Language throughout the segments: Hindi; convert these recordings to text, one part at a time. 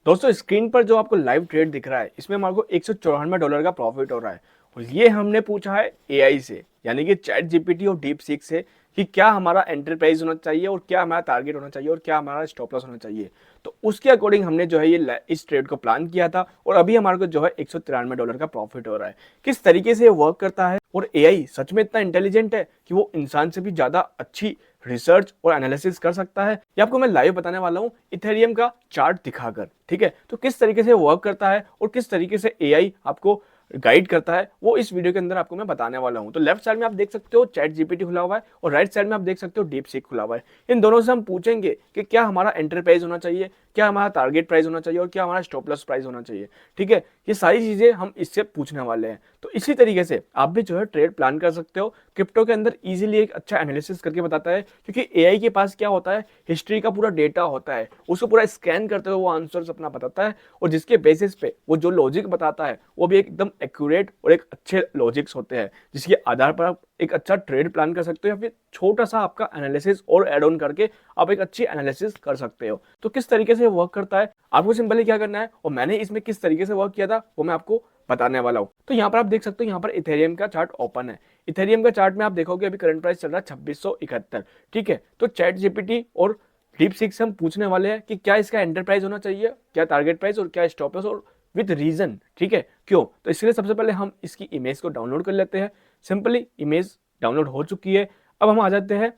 दोस्तों स्क्रीन पर जो आपको लाइव ट्रेड दिख रहा है इसमें हमारे को $194 का प्रॉफिट हो रहा है और ये हमने पूछा है एआई से यानी कि चैट जीपीटी और डीप सीक से कि क्या हमारा एंट्री प्राइस होना चाहिए और क्या हमारा टारगेट होना चाहिए और क्या हमारा स्टॉप लॉस होना चाहिए। तो उसके अकॉर्डिंग हमने जो है ये इस ट्रेड को प्लान किया था और अभी हमारे को जो है $193 का प्रॉफिट हो रहा है। किस तरीके से ये वर्क करता है और एआई सच में इतना इंटेलिजेंट है कि वो इंसान से भी ज्यादा अच्छी रिसर्च और एनालिसिस कर सकता है, ये आपको मैं लाइव बताने वाला हूँ इथेरियम का चार्ट दिखाकर। ठीक है, तो किस तरीके से वर्क करता है और किस तरीके से एआई आपको गाइड करता है वो इस वीडियो के अंदर आपको मैं बताने वाला हूं। तो लेफ्ट साइड में आप देख सकते हो चैट जीपीटी खुला हुआ है और राइट साइड में आप देख सकते हो डीप सीक खुला हुआ है। इन दोनों से हम पूछेंगे कि क्या हमारा एंट्री प्राइस होना चाहिए, क्या हमारा टारगेट प्राइस होना चाहिए और क्या हमारा स्टॉप लॉस प्राइस होना चाहिए। ठीक है, ये सारी चीजें हम इससे पूछने वाले हैं। तो इसी तरीके से आप भी जो है ट्रेड प्लान कर सकते हो। क्रिप्टो के अंदर इजीली एक अच्छा एनालिसिस करके बताता है, क्योंकि एआई के पास क्या होता है, हिस्ट्री का पूरा डेटा होता है, उसको पूरा स्कैन करते हुए वो आंसर्स अपना बताता है और जिसके बेसिस पे वो जो लॉजिक बताता है वो भी एकदम एक्यूरेट और एक अच्छे लॉजिक्स होते हैं, जिसके आधार पर आप एक अच्छा ट्रेड प्लान कर सकते हो या फिर छोटा सा आपका एनालिसिस और एड ऑन करके आप एक अच्छी एनालिसिस कर सकते हो। तो किस तरीके से वर्क करता है आपको सिंपली क्या करना है और मैंने इसमें किस तरीके से वर्क किया था वो मैं आपको बताने वाला हूं। तो यहाँ पर आप देख सकते हो, यहाँ पर इथेरियम का चार्ट ओपन है। इथेरियम का चार्ट में आप देखोगे अभी करंट प्राइस चल रहा है 2671। ठीक है, तो चैट जीपीटी और डीप सीक से हम पूछने वाले हैं कि क्या इसका एंटर प्राइस होना चाहिए, क्या टारगेट प्राइस और क्या स्टॉप लॉस और विद रीजन। ठीक है, क्यों? तो इसके लिए सबसे पहले हम इसकी इमेज को डाउनलोड कर लेते हैं। सिंपली इमेज डाउनलोड हो चुकी है। अब हम आ जाते हैं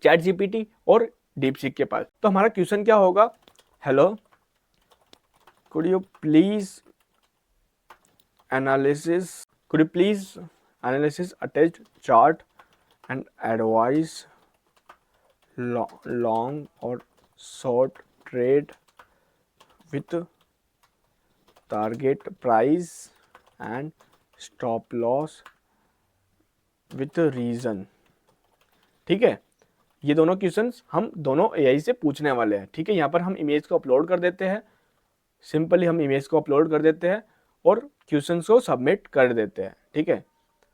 चैट जीपीटी और डीप सीक के पास। तो हमारा क्वेश्चन क्या होगा, hello could you please analysis attached chart and advise long or short trade with target price and stop loss with reason। ठीक है, ये दोनों क्वेश्चंस हम दोनों एआई से पूछने वाले हैं। ठीक है, यहाँ पर हम इमेज को अपलोड कर देते हैं। सिंपली हम इमेज को अपलोड कर देते हैं और क्वेश्चंस को सबमिट कर देते हैं। ठीक है,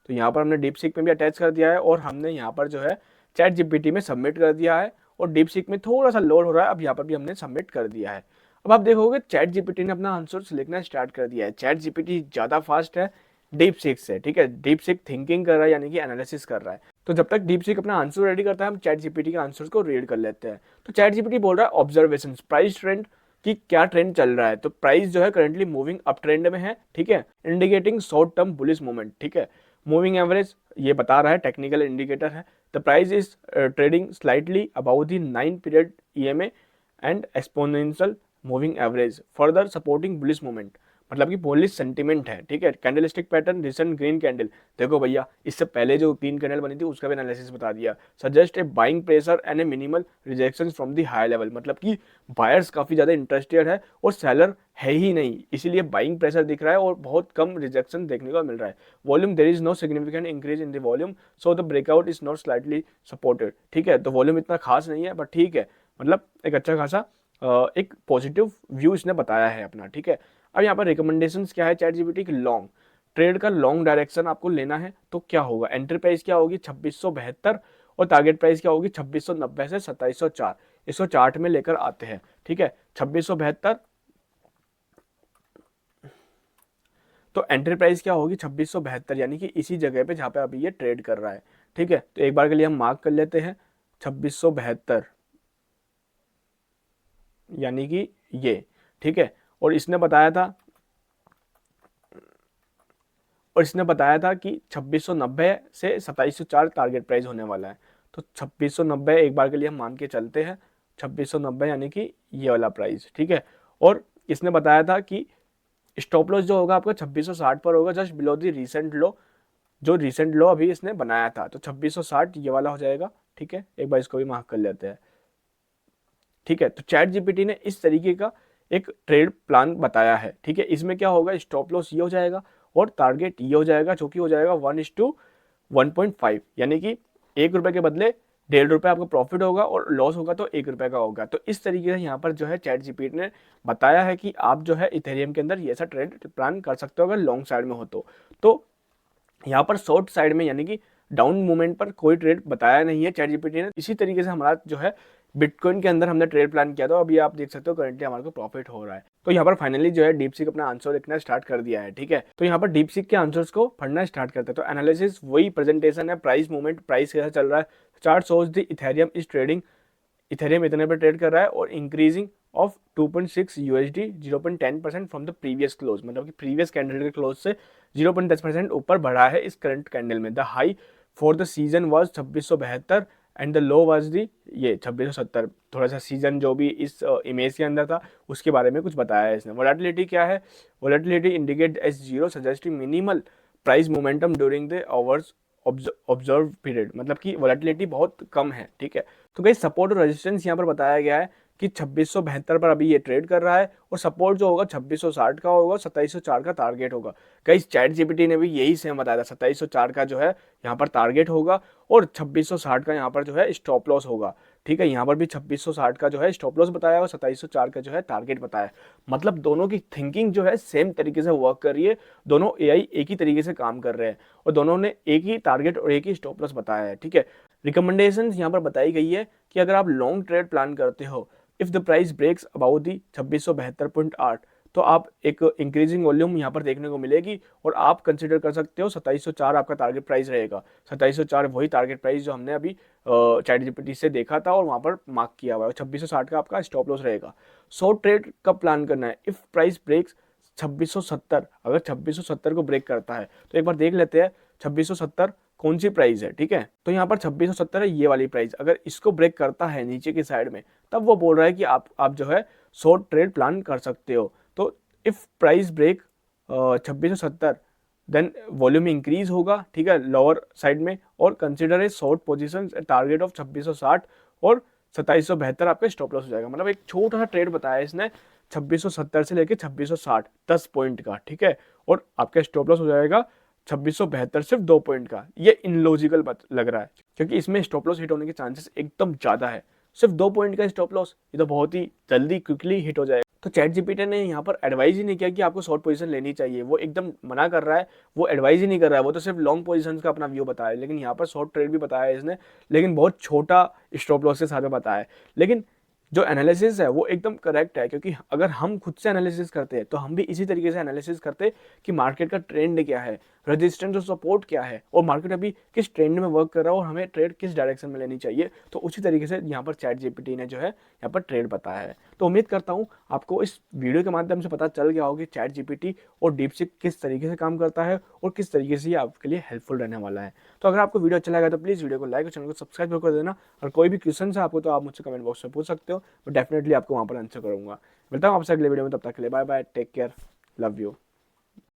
तो यहाँ पर हमने डीप सीक में भी अटैच कर दिया है और हमने यहाँ पर जो है चैट जीपीटी में सबमिट कर दिया है और डीप सीक में थोड़ा सा लोड हो रहा है। अब यहाँ पर भी हमने सबमिट कर दिया है। अब आप देखोगे चैट जीपीटी ने अपना आंसर लिखना स्टार्ट कर दिया है। चैट जीपीटी ज़्यादा फास्ट है डीप सीक से। ठीक है, डीप सीक थिंकिंग कर रहा है यानी कि एनालिसिस कर रहा है। तो जब तक डीप सीक अपना आंसर रेडी करता है हम चैट जीपीटी के आंसर्स को रीड कर लेते हैं। तो चैट जीपीटी बोल रहा है ऑब्जर्वेशन प्राइस ट्रेंड कि क्या ट्रेंड चल रहा है। तो प्राइस जो है करंटली मूविंग अप ट्रेंड में है। ठीक है, indicating short term bullish movement. ठीक है, मूविंग एवरेज ये बता रहा है, टेक्निकल इंडिकेटर है। The price is trading slightly about the 9 period EMA and exponential moving average further supporting bullish movement, मतलब कि बुलिश सेंटीमेंट है। ठीक है, candlestick pattern recent green candle, देखो भैया इससे पहले जो ग्रीन कैंडल बनी थी उसका भी एनालिसिस बता दिया। Suggest A buying pressure and A minimal rejection from the high level, मतलब कि बायर्स काफी ज्यादा इंटरेस्टेड है और सेलर है ही नहीं, इसीलिए बाइंग प्रेशर दिख रहा है और बहुत कम रिजेक्शन देखने को मिल रहा है। Volume there is no significant increase in the volume so the breakout is not slightly supported. ठीक है, तो वॉल्यूम इतना खास नहीं है बट ठीक है, मतलब एक अच्छा खासा एक पॉजिटिव व्यू इसने बताया है अपना। ठीक है, अब यहाँ पर रिकमेंडेशंस क्या है चैट जीपीटी की, लॉन्ग ट्रेड का लॉन्ग डायरेक्शन आपको लेना है तो क्या होगा, एंट्री प्राइस क्या होगी 2672 और टारगेट प्राइस क्या होगी 2690 से 2704। इसको चार्ट में लेकर आते हैं। ठीक है, 2672 तो एंट्री प्राइस क्या होगी 2672, यानी कि इसी जगह पे जहाँ पे अभी ये ट्रेड कर रहा है। ठीक है, तो एक बार के लिए हम मार्क कर लेते हैं 2672 यानी कि ये। ठीक है, और इसने बताया था कि 2690 से 2704 टारगेट प्राइस होने वाला है। तो 2690 एक बार के लिए हम मान के चलते हैं, 2690 यानी कि ये वाला प्राइस। ठीक है, और इसने बताया था कि स्टॉप लॉस जो होगा आपका 2660 पर होगा, जस्ट बिलो दी रिसेंट लो, जो रिसेंट लो अभी इसने बनाया था। तो 2660 ये वाला हो जाएगा। ठीक है, एक बार इसको भी मार्क कर लेते हैं। ठीक है, तो चैट जीपीटी ने इस तरीके का एक ट्रेड प्लान बताया है। ठीक है, इसमें क्या होगा, स्टॉप लॉस ये हो जाएगा और टारगेट ये हो जाएगा, जो कि हो जाएगा 1:1.5, यानी कि ₹1 के बदले ₹1.5 आपका प्रॉफिट होगा और लॉस होगा तो ₹1 का होगा। तो इस तरीके से यहाँ पर जो है चैट जीपीटी ने बताया है कि आप जो है इथेरियम के अंदर ये ऐसा ट्रेड प्लान कर सकते हो अगर लॉन्ग साइड में हो तो यहाँ पर शॉर्ट साइड में यानी कि डाउन मूवमेंट पर कोई ट्रेड बताया नहीं है चैट जीपीटी ने। इसी तरीके से हमारा जो है बिटकॉइन के अंदर हमने ट्रेड प्लान किया था, अभी आप देख सकते हो करंटली हमारे को प्रॉफिट हो रहा है। तो यहाँ पर फाइनली जो है डीपसीक अपना आंसर लिखना स्टार्ट कर दिया है, ठीक है। तो यहाँ पर डीपसीक के आंसर्स को पढ़ना स्टार्ट करते हैं। तो एनालिसिस वही प्रेजेंटेशन है, प्राइस मूवमेंट, प्राइस कैसा चल रहा है, chart shows the Ethereum is trading, Ethereum इतने पर ट्रेड कर रहा है और increasing of 2.6 USD 0.10% from the previous close, मतलब कि प्रीवियस कैंडल के क्लोज से 0.10% ऊपर बढ़ा है इस करंट कैंडल में। The high for the season was 2672 and the low was the ये 2670। थोड़ा सा सीजन जो भी इस इमेज के अंदर था उसके बारे में कुछ बताया है इसने। वोलेटिलिटी क्या है, volatility indicate as zero suggesting minimal price momentum during the hours observe period, मतलब कि वोलेटिलिटी बहुत कम है, ठीक है। तो गाइस सपोर्ट और रेजिस्टेंस यहाँ पर बताया गया है कि 2672 पर अभी ये ट्रेड कर रहा है और सपोर्ट जो होगा 2660 का होगा, 2704 का टारगेट होगा। गाइस चैट जीपीटी ने भी यही सेम बताया था, 2704 का जो है यहाँ पर टारगेट होगा और 2660 का यहाँ पर जो है स्टॉप लॉस होगा, ठीक है। यहाँ पर भी 2660 का जो है स्टॉप लॉस बताया और 2704 का जो है टारगेट बताया। मतलब दोनों की थिंकिंग जो है सेम तरीके से वर्क कर रही है, दोनों एआई एक ही तरीके से काम कर रहे हैं और दोनों ने एक ही टारगेट और एक ही स्टॉप लॉस बताया है, ठीक है। रिकमेंडेशंस यहाँ पर बताई गई है कि अगर आप लॉन्ग ट्रेड प्लान करते हो, if the price breaks about the 2672.8 तो आप एक इंक्रीजिंग वॉल्यूम यहाँ पर देखने को मिलेगी और आप कंसिडर कर सकते हो 2704 आपका टारगेट प्राइस रहेगा। 2704 वही टारगेट प्राइस जो हमने अभी चैट जीपीटी से देखा था और वहाँ पर मार्क किया हुआ है। 2660 का आपका स्टॉप लॉस रहेगा। शॉर्ट ट्रेड कब प्लान करना है, इफ प्राइस ब्रेक्स 2670, अगर 2670 को ब्रेक करता है तो एक बार देख लेते हैं 2670 कौन सी प्राइस है, ठीक है। तो यहाँ पर 2670 है ये वाली प्राइस, अगर इसको ब्रेक करता है नीचे की साइड में तब वो बोल रहा है कि आप जो है शॉर्ट ट्रेड प्लान कर सकते हो। तो if price break 2670 then volume increase होगा, ठीक है, लोअर साइड में, और consider a short position target of 2660 और 2772 आपका स्टॉप लॉस हो जाएगा। मतलब एक छोटा सा ट्रेड बताया इसने 2670 से लेके 2660 10 पॉइंट का, ठीक है, और आपका स्टॉप लॉस हो जाएगा 2672 सिर्फ 2 पॉइंट का। ये इनलॉजिकल लग रहा है क्योंकि इसमें स्टॉप लॉस हिट होने के चांसेस एकदम ज़्यादा है। सिर्फ 2 पॉइंट का स्टॉप लॉस, ये तो बहुत ही जल्दी क्विकली हिट हो जाएगा। तो चैट जीपीटी ने यहाँ पर एडवाइज ही नहीं किया कि आपको शॉर्ट पोजीशन लेनी चाहिए, वो एकदम मना कर रहा है, वो एडवाइज ही नहीं कर रहा है, वो तो सिर्फ लॉन्ग पोजीशन का अपना व्यू बताया है। लेकिन यहाँ पर शॉर्ट ट्रेड भी बताया है इसने, लेकिन बहुत छोटा स्टॉप लॉस के साथ में बताया है। लेकिन जो एनालिसिस है वो एकदम करेक्ट है, क्योंकि अगर हम खुद से एनालिसिस करते हैं तो हम भी इसी तरीके से एनालिसिस करते कि मार्केट का ट्रेंड क्या है, रेजिस्टेंस और सपोर्ट क्या है, और मार्केट अभी किस ट्रेंड में वर्क कर रहा है और हमें ट्रेड किस डायरेक्शन में लेनी चाहिए। तो उसी तरीके से यहाँ पर चैट जीपीटी ने जो है यहाँ पर ट्रेड बताया है। तो उम्मीद करता हूँ आपको इस वीडियो के माध्यम से पता चल गया होगा कि चैट जीपीटी और डीपसीक किस तरीके से काम करता है और किस तरीके से ये आपके लिए हेल्पफुल रहने वाला है। तो अगर आपको वीडियो अच्छा लगा तो प्लीज़ वीडियो को लाइक और चैनल को सब्सक्राइब कर देना, और कोई भी क्वेश्चन है आपको तो आप मुझसे कमेंट बॉक्स में पूछ सकते हो, मैं डेफिनेटली आपको वहाँ पर आंसर करूँगा। मिलता हूँ आपसे अगले वीडियो में, तब तक के लिए bye bye, take care, love you.